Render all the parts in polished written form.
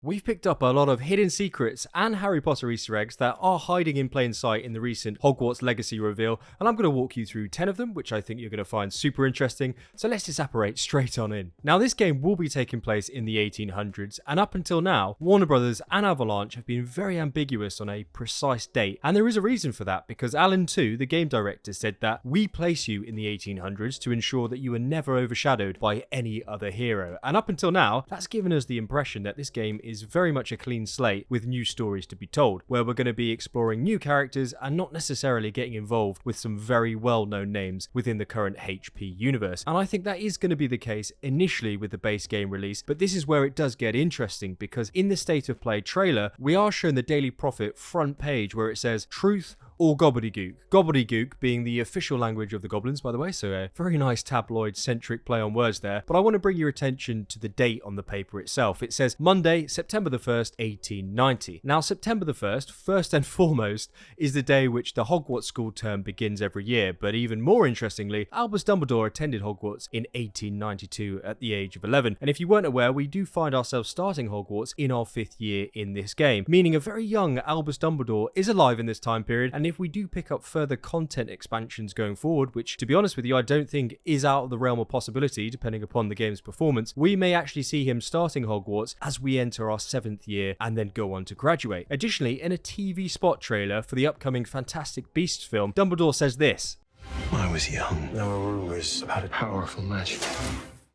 We've picked up a lot of hidden secrets and Harry Potter Easter eggs that are hiding in plain sight in the recent Hogwarts Legacy reveal, and I'm going to walk you through 10 of them, which I think you're going to find super interesting, so let's just apparate straight on in. Now, this game will be taking place in the 1800s, and up until now, Warner Brothers and Avalanche have been very ambiguous on a precise date, and there is a reason for that, because Alan Tu, the game director, said that we place you in the 1800s to ensure that you are never overshadowed by any other hero, and up until now, that's given us the impression that this game is very much a clean slate with new stories to be told, where we're going to be exploring new characters and not necessarily getting involved with some very well-known names within the current HP universe. And I think that is going to be the case initially with the base game release, but this is where it does get interesting, because in the State of Play trailer, we are shown the Daily Prophet front page where it says truth or gobbledygook. Gobbledygook being the official language of the goblins, by the way, so a very nice tabloid-centric play on words there. But I want to bring your attention to the date on the paper itself. It says Monday, September the 1st, 1890. Now, September the 1st, first and foremost, is the day which the Hogwarts school term begins every year. But even more interestingly, Albus Dumbledore attended Hogwarts in 1892 at the age of 11. And if you weren't aware, we do find ourselves starting Hogwarts in our 5th year in this game, meaning a very young Albus Dumbledore is alive in this time period. And if we do pick up further content expansions going forward, which to be honest with you, I don't think is out of the realm of possibility depending upon the game's performance, we may actually see him starting Hogwarts as we enter our 7th year and then go on to graduate. Additionally, in a TV spot trailer for the upcoming Fantastic Beasts film, Dumbledore says this: When I was young, there were rumors about a powerful magic.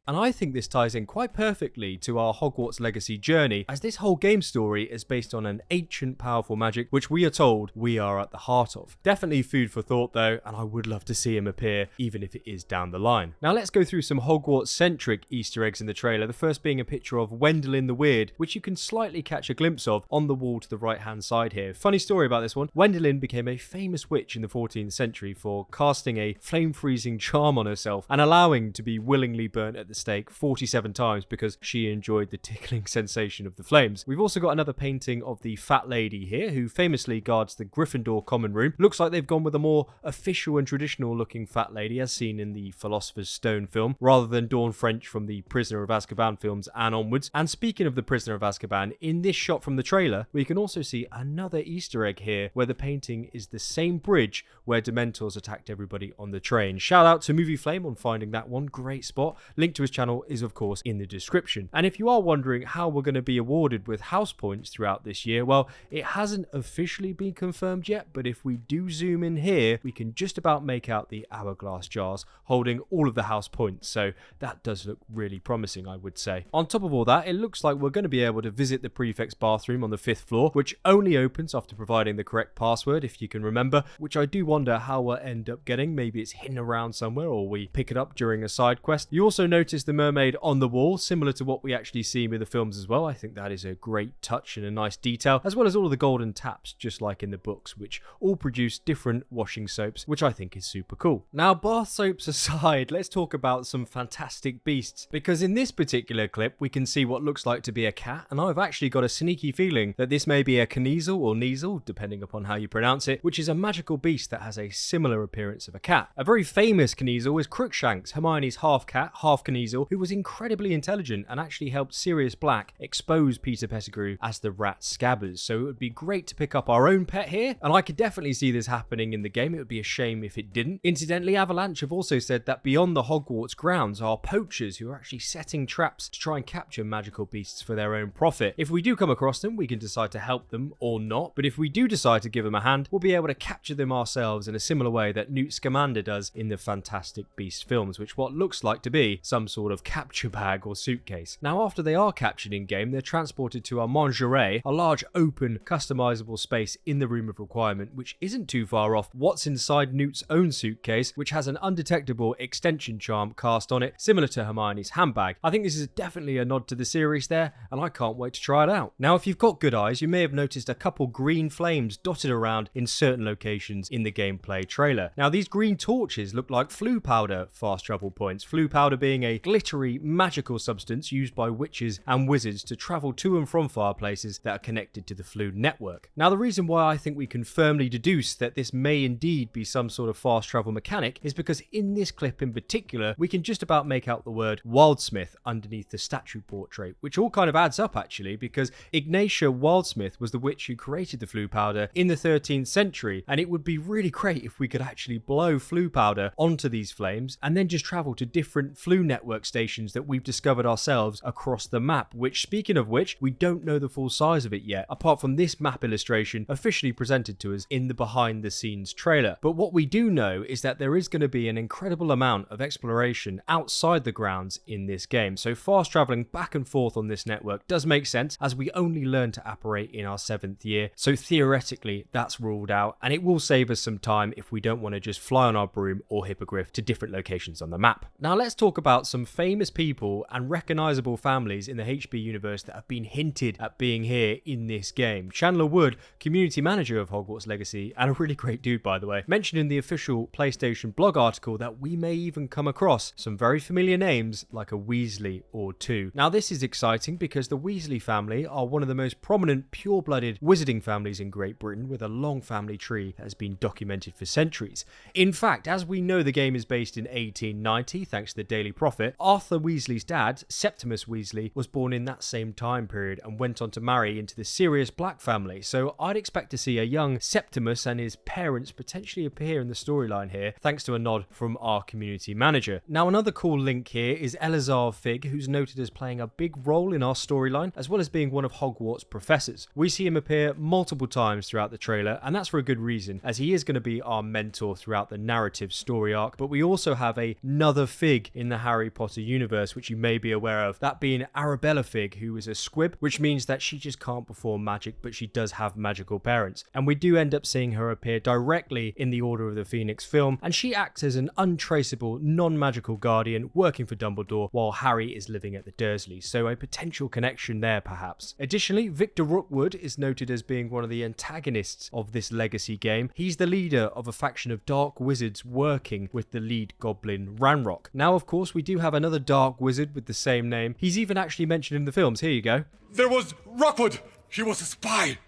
And I think this ties in quite perfectly to our Hogwarts Legacy journey, as this whole game story is based on an ancient powerful magic which we are told we are at the heart of. Definitely food for thought though, and I would love to see him appear, even if it is down the line. Now let's go through some Hogwarts-centric Easter eggs in the trailer, the first being a picture of Wendelin the Weird, which you can slightly catch a glimpse of on the wall to the right-hand side here. Funny story about this one, Wendelin became a famous witch in the 14th century for casting a flame-freezing charm on herself and allowing to be willingly burnt at the stake 47 times because she enjoyed the tickling sensation of the flames. We've also got another painting of the Fat Lady here, who famously guards the Gryffindor common room. Looks like they've gone with a more official and traditional looking Fat Lady as seen in the Philosopher's Stone film, rather than Dawn French from the Prisoner of Azkaban films and onwards. And speaking of the Prisoner of Azkaban, in this shot from the trailer, we can also see another Easter egg here, where the painting is the same bridge where Dementors attacked everybody on the train. Shout out to Movie Flame on finding that one, great spot. Link to his channel is of course in the description. And if you are wondering how we're going to be awarded with house points throughout this year, well, it hasn't officially been confirmed yet, but if we do zoom in here, we can just about make out the hourglass jars holding all of the house points, so that does look really promising, I would say. On top of all that, it looks like we're going to be able to visit the prefect's bathroom on the 5th floor, which only opens after providing the correct password, if you can remember, which I do wonder how we'll end up getting. Maybe it's hidden around somewhere, or we pick it up during a side quest. You also notice the mermaid on the wall, similar to what we actually see in the films as well. I think that is a great touch and a nice detail, as well as all of the golden taps, just like in the books, which all produce different washing soaps, which I think is super cool. Now, bath soaps aside, let's talk about some fantastic beasts, because in this particular clip, we can see what looks like to be a cat, and I've actually got a sneaky feeling that this may be a Kneasel or Kneasel, depending upon how you pronounce it, which is a magical beast that has a similar appearance of a cat. A very famous Kneasel is Crookshanks, Hermione's half cat, half Kneasel, who was incredibly intelligent and actually helped Sirius Black expose Peter Pettigrew as the rat Scabbers. So it would be great to pick up our own pet here, and I could definitely see this happening in the game. It would be a shame if it didn't. Incidentally, Avalanche have also said that beyond the Hogwarts grounds are poachers who are actually setting traps to try and capture magical beasts for their own profit. If we do come across them, we can decide to help them or not, but if we do decide to give them a hand, we'll be able to capture them ourselves in a similar way that Newt Scamander does in the Fantastic Beasts films, which what looks like to be some sort of capture bag or suitcase. Now, after they are captured in-game, they're transported to our Mangerie, a large open customizable space in the Room of Requirement, which isn't too far off what's inside Newt's own suitcase, which has an undetectable extension charm cast on it, similar to Hermione's handbag. I think this is definitely a nod to the series there, and I can't wait to try it out. Now, if you've got good eyes, you may have noticed a couple green flames dotted around in certain locations in the gameplay trailer. Now, these green torches look like Floo Powder fast travel points, Floo Powder being a a glittery, magical substance used by witches and wizards to travel to and from fireplaces that are connected to the Floo network. Now, the reason why I think we can firmly deduce that this may indeed be some sort of fast travel mechanic is because in this clip in particular, we can just about make out the word Wildsmith underneath the statue portrait, which all kind of adds up actually, because Ignatia Wildsmith was the witch who created the Floo powder in the 13th century, and it would be really great if we could actually blow Floo powder onto these flames and then just travel to different Floo network stations that we've discovered ourselves across the map, which, speaking of which, we don't know the full size of it yet, apart from this map illustration officially presented to us in the behind the scenes trailer. But what we do know is that there is going to be an incredible amount of exploration outside the grounds in this game, so fast traveling back and forth on this network does make sense, as we only learn to apparate in our 7th year, so theoretically that's ruled out, and it will save us some time if we don't want to just fly on our broom or hippogriff to different locations on the map. Now let's talk about some famous people and recognisable families in the HB universe that have been hinted at being here in this game. Chandler Wood, community manager of Hogwarts Legacy, and a really great dude by the way, mentioned in the official PlayStation blog article that we may even come across some very familiar names like a Weasley or two. Now this is exciting because the Weasley family are one of the most prominent pure-blooded wizarding families in Great Britain, with a long family tree that has been documented for centuries. In fact, as we know, the game is based in 1890 thanks to the Daily Prophet. Arthur Weasley's dad, Septimus Weasley, was born in that same time period and went on to marry into the Sirius Black family, so I'd expect to see a young Septimus and his parents potentially appear in the storyline here, thanks to a nod from our community manager. Now another cool link here is Elazar Fig, who's noted as playing a big role in our storyline, as well as being one of Hogwarts' professors. We see him appear multiple times throughout the trailer, and that's for a good reason, as he is going to be our mentor throughout the narrative story arc. But we also have another Fig in the Harry Potter universe, which you may be aware of, that being Arabella Fig, who is a squib, which means that she just can't perform magic, but she does have magical parents. And we do end up seeing her appear directly in the Order of the Phoenix film, and she acts as an untraceable, non-magical guardian working for Dumbledore while Harry is living at the Dursleys, so a potential connection there perhaps. Additionally, Victor Rookwood is noted as being one of the antagonists of this Legacy game. He's the leader of a faction of dark wizards working with the lead goblin Ranrock. Now of course we do have another dark wizard with the same name. He's even actually mentioned in the films. Here you go. There was Rookwood. He was a spy.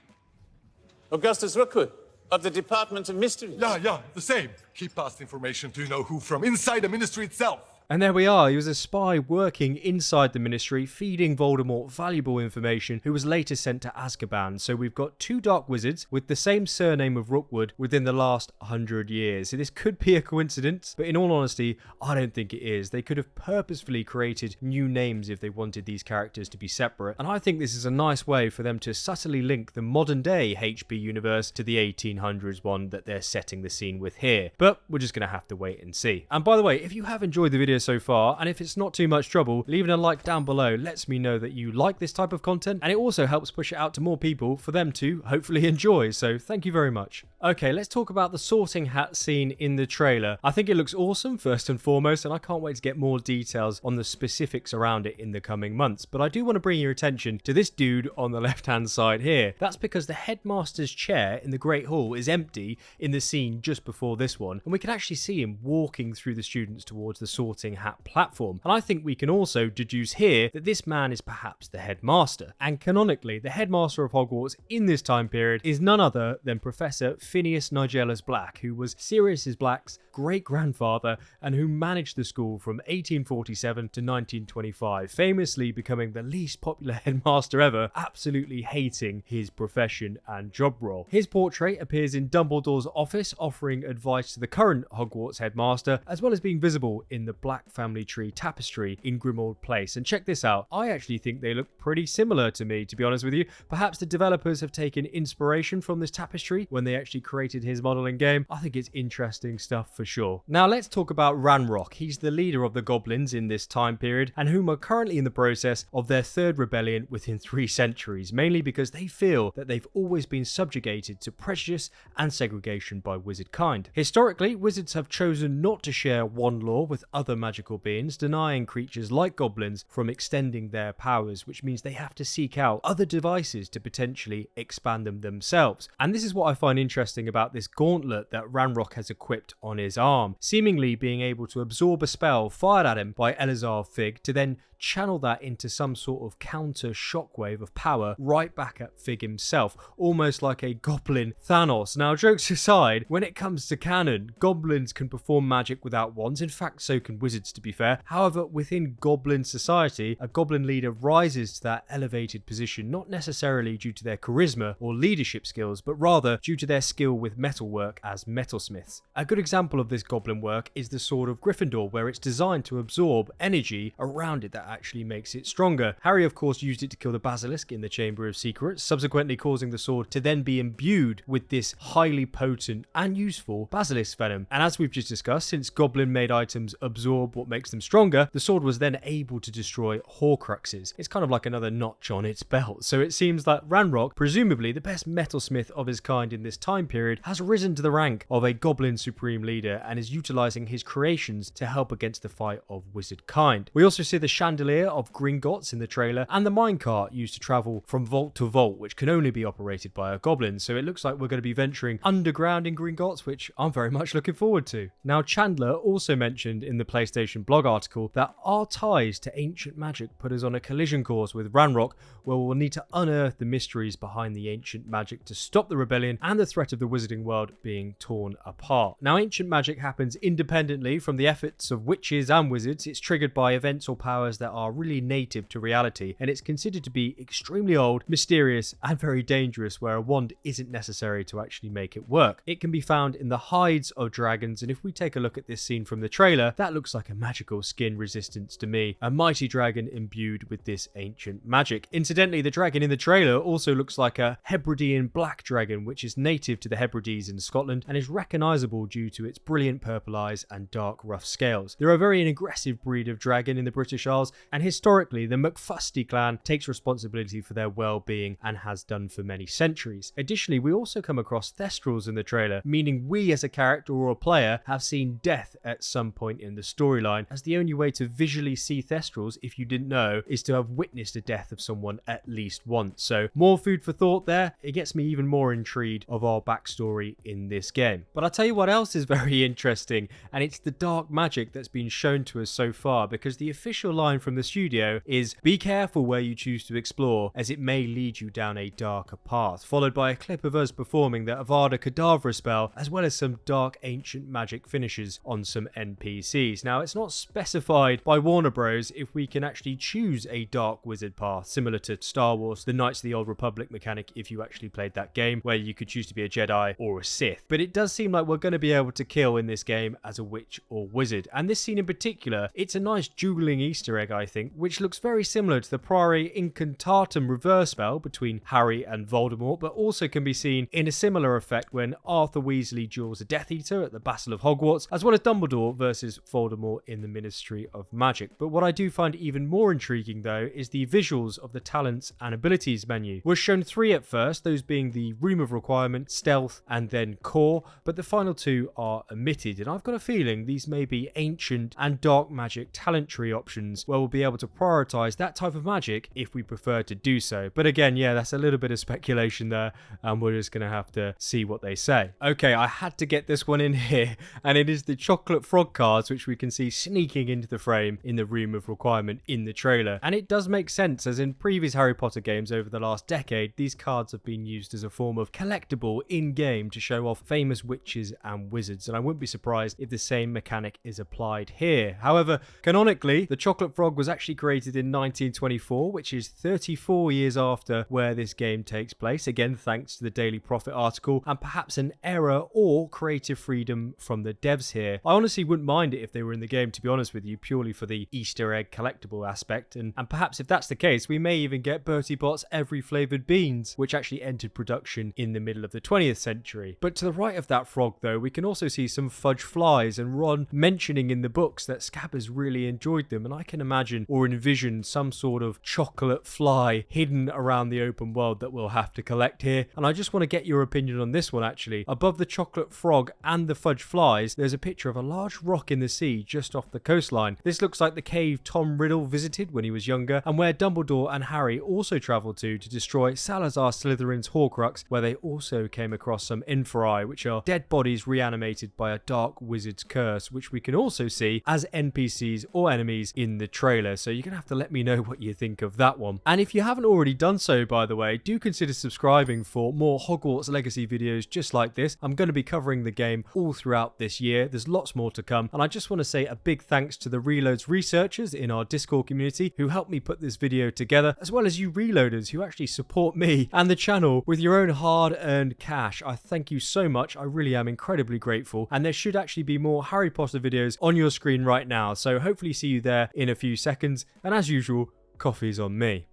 Augustus Rookwood of the Department of Mysteries. Yeah, the same. He passed information to you-know-who from inside the ministry itself. And there we are, he was a spy working inside the ministry, feeding Voldemort valuable information, who was later sent to Azkaban. So we've got two dark wizards with the same surname of Rookwood within the last 100 years. So this could be a coincidence, but in all honesty, I don't think it is. They could have purposefully created new names if they wanted these characters to be separate. And I think this is a nice way for them to subtly link the modern day HB universe to the 1800s one that they're setting the scene with here. But we're just going to have to wait and see. And by the way, if you have enjoyed the video so far, and if it's not too much trouble, leaving a like down below lets me know that you like this type of content, and it also helps push it out to more people for them to hopefully enjoy, so thank you very much. Okay, let's talk about the sorting hat scene in the trailer. I think it looks awesome first and foremost, and I can't wait to get more details on the specifics around it in the coming months, but I do want to bring your attention to this dude on the left hand side here. That's because the headmaster's chair in the Great Hall is empty in the scene just before this one, and we can actually see him walking through the students towards the sorting hat platform. And I think we can also deduce here that this man is perhaps the headmaster. And canonically, the headmaster of Hogwarts in this time period is none other than Professor Phineas Nigellus Black, who was Sirius Black's great-grandfather and who managed the school from 1847 to 1925, famously becoming the least popular headmaster ever, absolutely hating his profession and job role. His portrait appears in Dumbledore's office, offering advice to the current Hogwarts headmaster, as well as being visible in the Black family tree tapestry in Grimmauld Place. And check this out, I actually think they look pretty similar to me, to be honest with you. Perhaps the developers have taken inspiration from this tapestry when they actually created his model in game. I think it's interesting stuff for sure. Now let's talk about Ranrock. He's the leader of the goblins in this time period, and whom are currently in the process of their third rebellion within 3 centuries, mainly because they feel that they've always been subjugated to prejudice and segregation by wizard kind. Historically, wizards have chosen not to share one law with other magical beings, denying creatures like goblins from extending their powers, which means they have to seek out other devices to potentially expand them themselves. And this is what I find interesting about this gauntlet that Ranrock has equipped on his arm, seemingly being able to absorb a spell fired at him by Elazar Fig to then channel that into some sort of counter shockwave of power right back at Fig himself, almost like a goblin Thanos. Now, jokes aside, when it comes to canon, goblins can perform magic without wands. In fact, so can wizards, to be fair. However, within goblin society, a goblin leader rises to that elevated position not necessarily due to their charisma or leadership skills, but rather due to their skill with metalwork as metalsmiths. A good example of this goblin work is the Sword of Gryffindor, where it's designed to absorb energy around it that actually makes it stronger. Harry, of course, used it to kill the basilisk in the Chamber of Secrets, subsequently causing the sword to then be imbued with this highly potent and useful basilisk venom. And as we've just discussed, since goblin made items absorb what makes them stronger, the sword was then able to destroy Horcruxes. It's kind of like another notch on its belt. So it seems that Ranrock, presumably the best metalsmith of his kind in this time period, has risen to the rank of a goblin supreme leader and is utilizing his creations to help against the fight of wizard kind. We also see the chandelier of Gringotts in the trailer and the minecart used to travel from vault to vault, which can only be operated by a goblin. So it looks like we're going to be venturing underground in Gringotts, which I'm very much looking forward to. Now, Chandler also mentioned in the PlayStation blog article that our ties to ancient magic put us on a collision course with Ranrock, where we'll need to unearth the mysteries behind the ancient magic to stop the rebellion and the threat of the wizarding world being torn apart. Now, ancient magic happens independently from the efforts of witches and wizards. It's triggered by events or powers that are really native to reality, and it's considered to be extremely old, mysterious, and very dangerous, where a wand isn't necessary to actually make it work. It can be found in the hides of dragons, and if we take a look at this scene from the trailer, that looks like a magical skin resistance to me. A mighty dragon imbued with this ancient magic. Incidentally, the dragon in the trailer also looks like a Hebridean black dragon, which is native to the Hebrides in Scotland and is recognisable due to its brilliant purple eyes and dark rough scales. They're a very aggressive breed of dragon in the British Isles, and historically the McFusty clan takes responsibility for their well-being and has done for many centuries. Additionally, we also come across Thestrals in the trailer, meaning we as a character or a player have seen death at some point in the storyline, as the only way to visually see Thestrals, if you didn't know, is to have witnessed the death of someone at least once. So more food for thought there. It gets me even more intrigued of our backstory in this game. But I'll tell you what else is very interesting, and it's the dark magic that's been shown to us so far, because the official line from the studio is, "Be careful where you choose to explore, as it may lead you down a darker path," followed by a clip of us performing the Avada Kedavra spell, as well as some dark ancient magic finishes on some NPCs. Now, it's not specified by Warner Bros. If we can actually choose a dark wizard path, similar to Star Wars, the Knights of the Old Republic mechanic, if you actually played that game, where you could choose to be a Jedi or a Sith. But it does seem like we're going to be able to kill in this game as a witch or wizard. And this scene in particular, it's a nice dueling Easter egg, I think, which looks very similar to the Priori Incantatum reverse spell between Harry and Voldemort, but also can be seen in a similar effect when Arthur Weasley duels a Death Eater at the Battle of Hogwarts, as well as Dumbledore versus Voldemort in the Ministry of Magic. But what I do find even more intriguing, though, is the visuals of the talents and abilities menu. We're shown 3 at first, those being the Room of Requirement, Stealth, and then Core, but the final 2 are omitted, and I've got a feeling these may be ancient and dark magic talent tree options, where we'll be able to prioritize that type of magic if we prefer to do so. But again, yeah, that's a little bit of speculation there, and we're just going to have to see what they say. Okay, I had to get this one in here, and it is the chocolate frog cards, which we can see sneaking into the frame in the Room of Requirement in the trailer. And it does make sense, as in previous Harry Potter games over the last decade, these cards have been used as a form of collectible in-game to show off famous witches and wizards, and I wouldn't be surprised if the same mechanic is applied here. However, canonically, the chocolate frog was actually created in 1924, which is 34 years after where this game takes place, again thanks to the Daily Prophet article, and perhaps an error or creative freedom from the devs here. I honestly wouldn't mind it if they were in the game, to be honest with you, purely for the Easter egg collectible aspect, and perhaps if that's the case, we may even get Bertie Bott's Every Flavoured Beans, which actually entered production in the middle of the 20th century. But to the right of that frog, though, we can also see some fudge flies, and Ron mentioning in the books that Scabbers really enjoyed them, and I can imagine imagine or envision some sort of chocolate fly hidden around the open world that we'll have to collect here. And I just want to get your opinion on this one actually. Above the chocolate frog and the fudge flies, there's a picture of a large rock in the sea just off the coastline. This looks like the cave Tom Riddle visited when he was younger, and where Dumbledore and Harry also travelled to destroy Salazar Slytherin's Horcrux, where they also came across some Inferi, which are dead bodies reanimated by a dark wizard's curse, which we can also see as NPCs or enemies in the trailer. So you're going to have to let me know what you think of that one. And if you haven't already done so, by the way, do consider subscribing for more Hogwarts Legacy videos just like this. I'm going to be covering the game all throughout this year. There's lots more to come. And I just want to say a big thanks to the Reloads researchers in our Discord community who helped me put this video together, as well as you Reloaders who actually support me and the channel with your own hard-earned cash. I thank you so much. I really am incredibly grateful. And there should actually be more Harry Potter videos on your screen right now. So hopefully see you there in a few seconds. And as usual, coffee's on me.